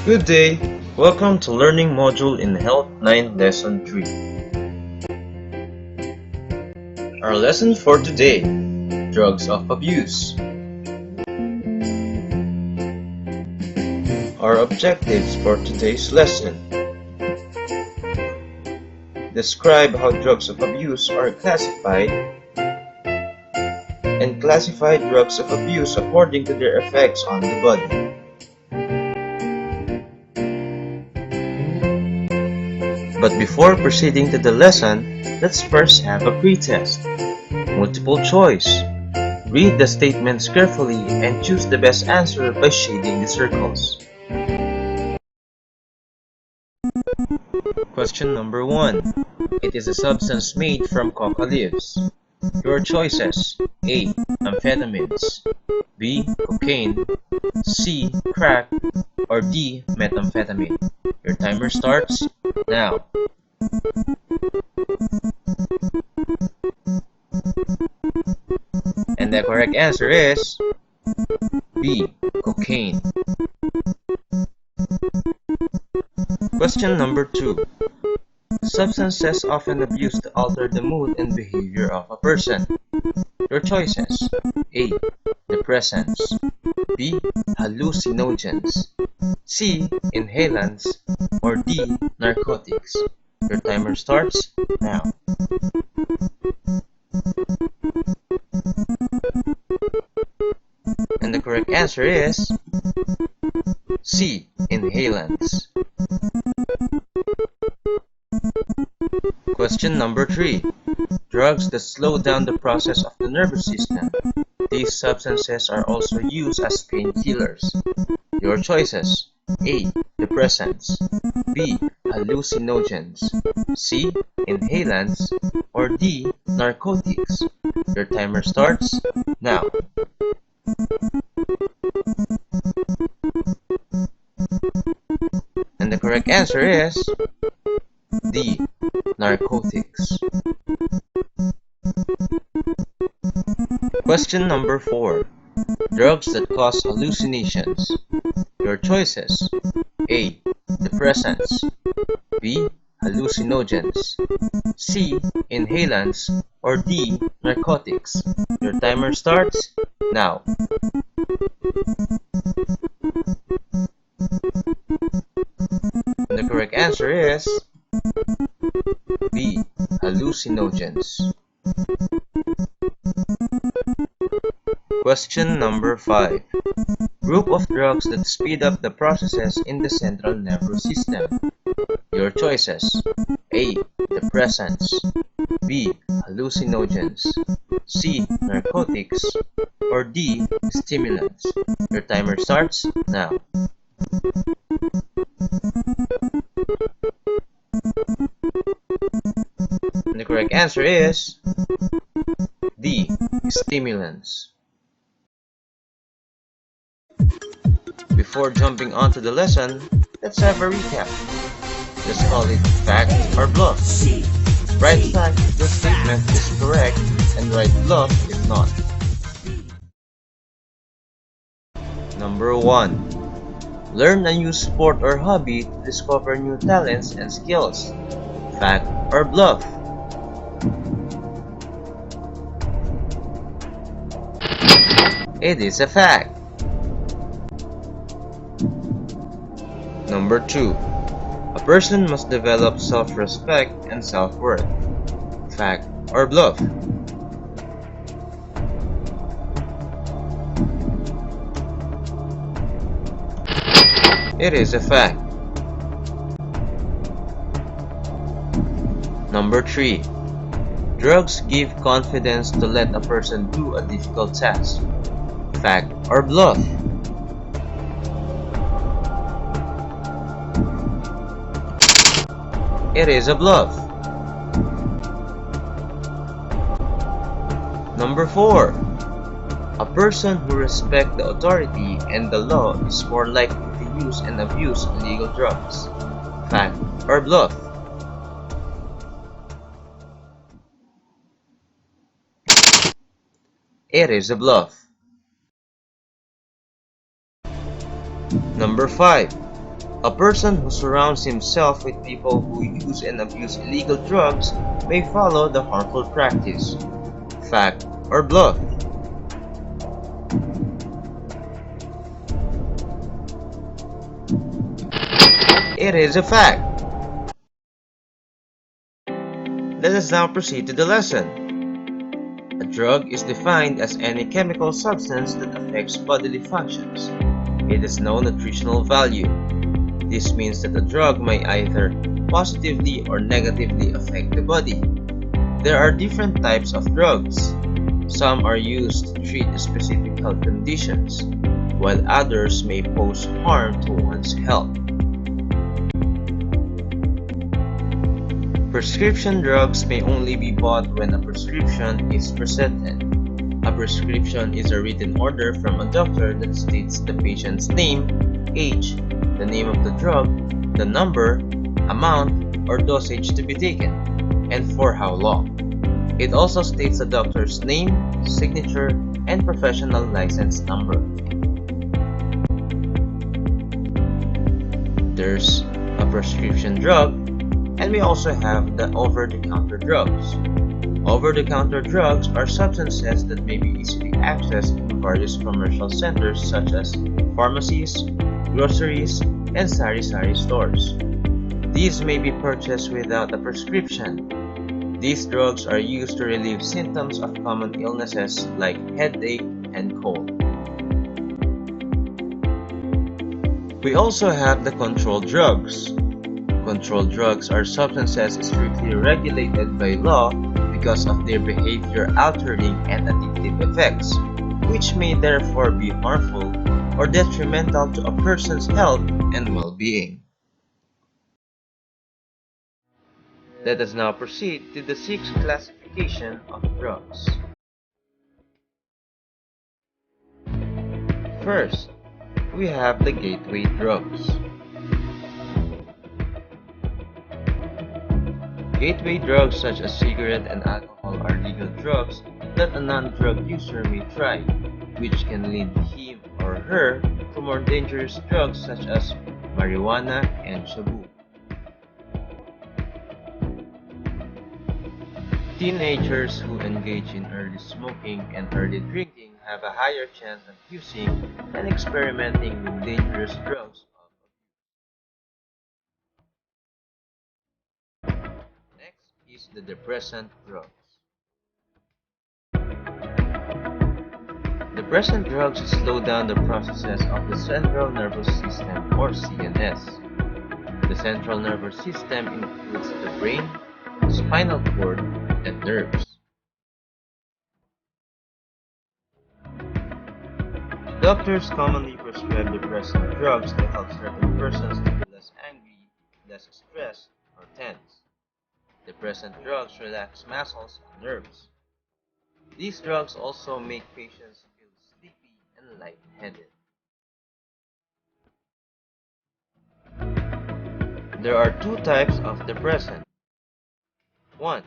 Good day! Welcome to Learning Module in Health 9 Lesson 3. Our lesson for today, Drugs of Abuse. Our objectives for today's lesson. Describe how drugs of abuse are classified and classify drugs of abuse according to their effects on the body. But before proceeding to the lesson, let's first have a pre-test. Multiple choice. Read the statements carefully and choose the best answer by shading the circles. Question number 1. It is a substance made from coca leaves. Your choices: A. Amphetamines, B. Cocaine, C. Crack, or D. Methamphetamine. Your timer starts now. And the correct answer is B. Cocaine. Question number 2. Substances often abused to alter the mood and behavior of a person. Your choices: A. Depressants, B. Hallucinogens, C. Inhalants, or D. Narcotics. Your timer starts now. And the correct answer is C. Inhalants. Question number 3. Drugs that slow down the process of the nervous system. These substances are also used as painkillers. Your choices: A. Depressants, B. Hallucinogens, C. Inhalants, or D. Narcotics. Your timer starts now. And the correct answer is D. Narcotics. Question number 4. Drugs that cause hallucinations. Your choices: A. Depressants, B. Hallucinogens, C. Inhalants, or D. Narcotics. Your timer starts now. And the correct answer is B. Hallucinogens. Question number 5. Group of drugs that speed up the processes in the central nervous system. Your choices: A. Depressants, B. Hallucinogens, C. Narcotics, or D. Stimulants. Your timer starts now. And the correct answer is D. Stimulants. Before jumping onto the lesson, let's have a recap. Let's call it fact or bluff. Write fact if the statement is correct and write bluff if not. Number 1. Learn a new sport or hobby to discover new talents and skills. Fact or bluff? It is a fact. Number 2. A person must develop self-respect and self-worth. Fact or bluff? It is a fact. Number 3. Drugs give confidence to let a person do a difficult task. Fact or bluff? It is a bluff. Number 4. A person who respects the authority and the law is more likely to use and abuse illegal drugs. Fact or bluff? It is a bluff. Number 5. A person who surrounds himself with people who use and abuse illegal drugs may follow the harmful practice. Fact or bluff? It is a fact. Let us now proceed to the lesson. A drug is defined as any chemical substance that affects bodily functions. It has no nutritional value. This means that a drug may either positively or negatively affect the body. There are different types of drugs. Some are used to treat specific health conditions, while others may pose harm to one's health. Prescription drugs may only be bought when a prescription is presented. A prescription is a written order from a doctor that states the patient's name, age, the name of the drug, the number, amount, or dosage to be taken, and for how long. It also states the doctor's name, signature, and professional license number. There's a prescription drug, and we also have the over-the-counter drugs. Over-the-counter drugs are substances that may be easily accessed in various commercial centers such as pharmacies, groceries, and sari-sari stores. These may be purchased without a prescription. These drugs are used to relieve symptoms of common illnesses like headache and cold. We also have the controlled drugs. Controlled drugs are substances strictly regulated by law because of their behavior-altering and addictive effects, which may therefore be harmful or detrimental to a person's health and well-being. Let us now proceed to the sixth classification of drugs. First, we have the gateway drugs. Gateway drugs such as cigarette and alcohol are legal drugs that a non-drug user may try, which can lead him or her to more dangerous drugs such as marijuana and shabu. Teenagers who engage in early smoking and early drinking have a higher chance of using and experimenting with dangerous drugs. Next is the depressant drugs. Depressant drugs slow down the processes of the central nervous system or CNS. The central nervous system includes the brain, spinal cord, and nerves. Doctors commonly prescribe depressant drugs to help certain persons to be less angry, less stressed, or tense. Depressant drugs relax muscles and nerves. These drugs also make patients feel sleepy and lightheaded. There are two types of depressant. 1.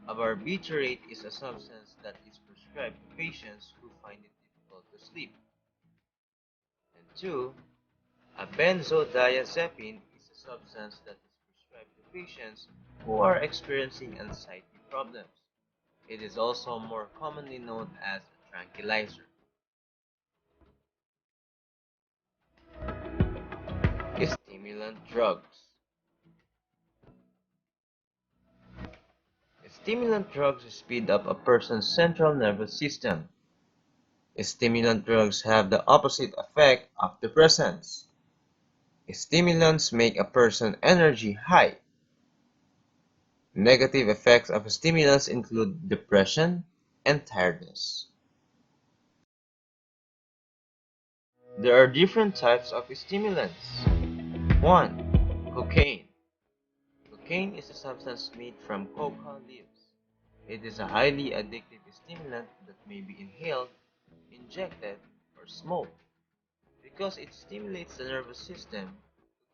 A barbiturate is a substance that is prescribed to patients who find it difficult to sleep. And 2. A benzodiazepine is a substance that is prescribed to patients who are experiencing anxiety problems. It is also more commonly known as a tranquilizer. Stimulant drugs. Stimulant drugs speed up a person's central nervous system. Stimulant drugs have the opposite effect of depressants. Stimulants make a person's energy high. Negative effects of stimulants include depression and tiredness. There are different types of stimulants. 1. Cocaine. Cocaine is a substance made from coca leaves. It is a highly addictive stimulant that may be inhaled, injected, or smoked. Because it stimulates the nervous system,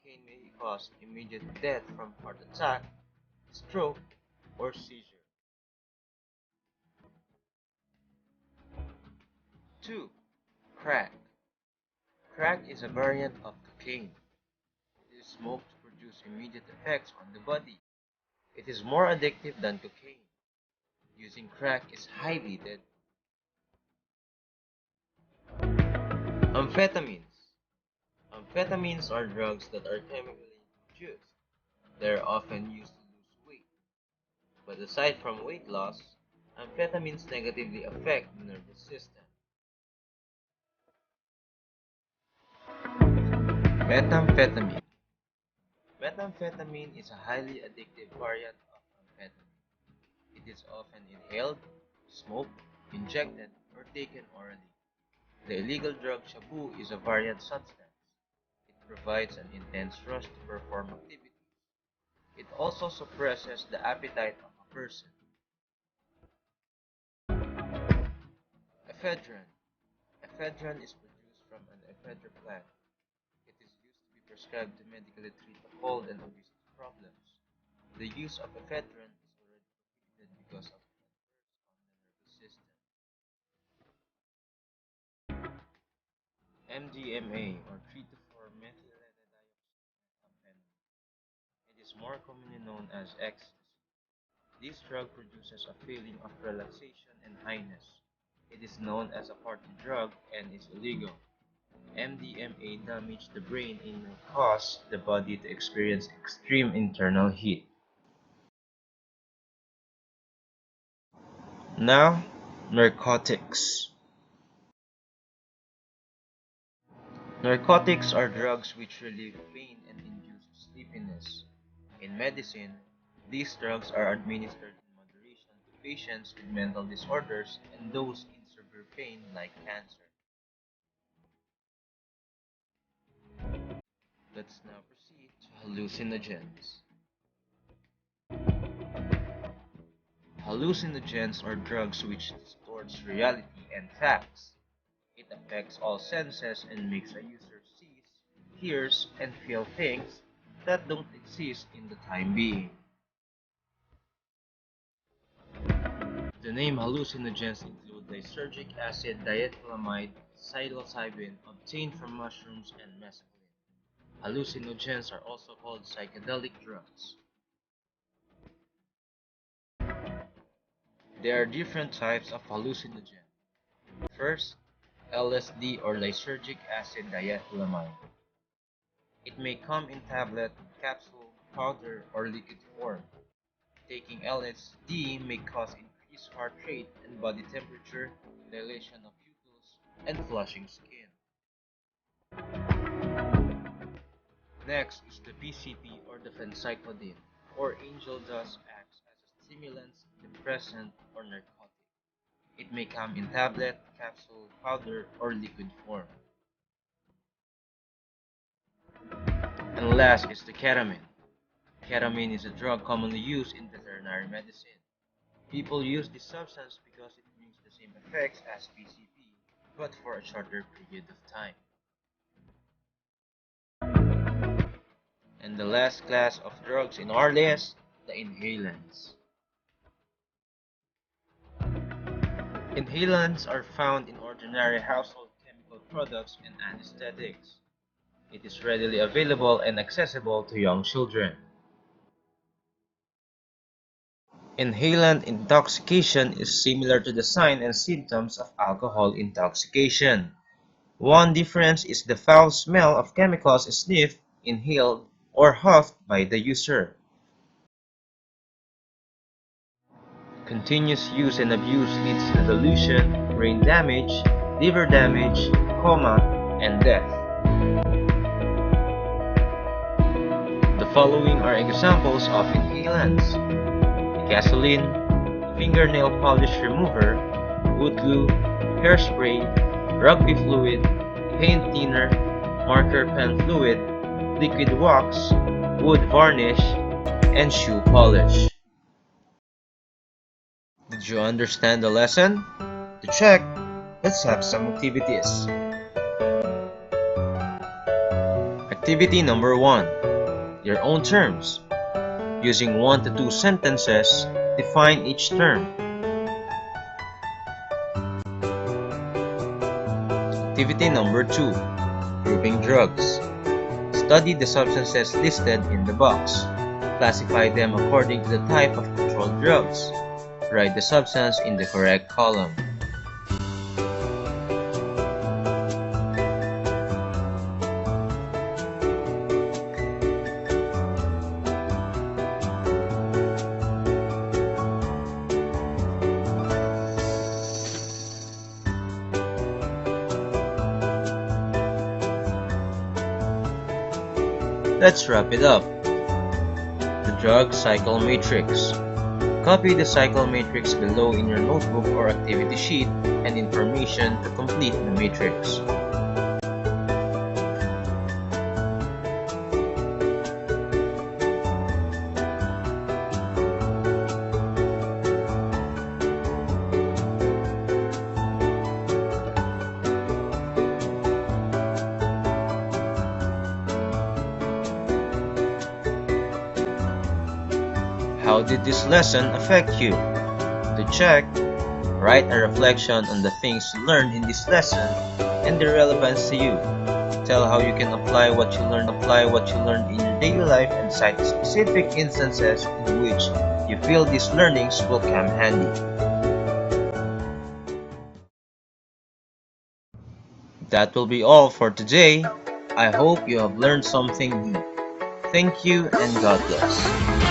cocaine may cause immediate death from heart attack, stroke, or seizure. 2. Crack. Crack is a variant of cocaine. uses smoke to produce immediate effects on the body. It is more addictive than cocaine. Using crack is highly deadly. Amphetamines. Amphetamines are drugs that are chemically produced. They are often used to lose weight. But aside from weight loss, amphetamines negatively affect the nervous system. Methamphetamine. Methamphetamine is a highly addictive variant of amphetamine. It is often inhaled, smoked, injected, or taken orally. The illegal drug shabu is a variant substance. It provides an intense rush to perform activities. It also suppresses the appetite of a person. Ephedrine. Ephedrine is produced from an ephedra plant. It is used to be prescribed to medically treat cold and obesity problems. The use of ephedrine is already prohibited because of the effects on the nervous system. MDMA or 3,4-methylene-dioxymethamphetamine. It is more commonly known as ecstasy. This drug produces a feeling of relaxation and highness. It is known as a party drug and is illegal. MDMA damages the brain and may cause the body to experience extreme internal heat. Now, narcotics. Narcotics are drugs which relieve pain and induce sleepiness. In medicine, these drugs are administered in moderation to patients with mental disorders and those in severe pain like cancer. Let's now proceed to hallucinogens. Hallucinogens are drugs which distorts reality and facts. It affects all senses and makes a user sees, hears, and feel things that don't exist in the time being. The name hallucinogens include lysergic acid diethylamide, psilocybin obtained from mushrooms, and mescaline. Hallucinogens are also called psychedelic drugs. There are different types of hallucinogen. First, LSD or lysergic acid diethylamide. It may come in tablet, capsule, powder, or liquid form. Taking LSD may cause increased heart rate and body temperature, dilation of pupils, and flushing skin. Next is the PCP or the phencyclidine, or angel dust acts as a stimulant, depressant, or narcotic. It may come in tablet, capsule, powder, or liquid form. And last is the ketamine. Ketamine is a drug commonly used in veterinary medicine. People use this substance because it brings the same effects as PCP, but for a shorter period of time. And the last class of drugs in our list, the inhalants. Inhalants are found in ordinary household chemical products and anesthetics. It is readily available and accessible to young children. Inhalant intoxication is similar to the signs and symptoms of alcohol intoxication. One difference is the foul smell of chemicals sniffed, inhaled, or huffed by the user. Continuous use and abuse leads to delusion, brain damage, liver damage, coma, and death. The following are examples of inhalants: gasoline, fingernail polish remover, wood glue, hairspray, rugby fluid, paint thinner, marker pen fluid, liquid wax, wood varnish, and shoe polish. Did you understand the lesson? To check, let's have some activities. Activity number 1. Your own terms. Using 1 to 2 sentences, define each term. Activity number 2. Grouping drugs. Study the substances listed in the box. Classify them according to the type of controlled drugs. Write the substance in the correct column. Let's wrap it up. The drug cycle matrix. Copy the cycle matrix below in your notebook or activity sheet and information to complete the matrix. How did this lesson affect you? To check, write a reflection on the things you learned in this lesson and their relevance to you. Tell how you can apply what you learned in your daily life and cite specific instances in which you feel these learnings will come handy. That will be all for today. I hope you have learned something new. Thank you and God bless.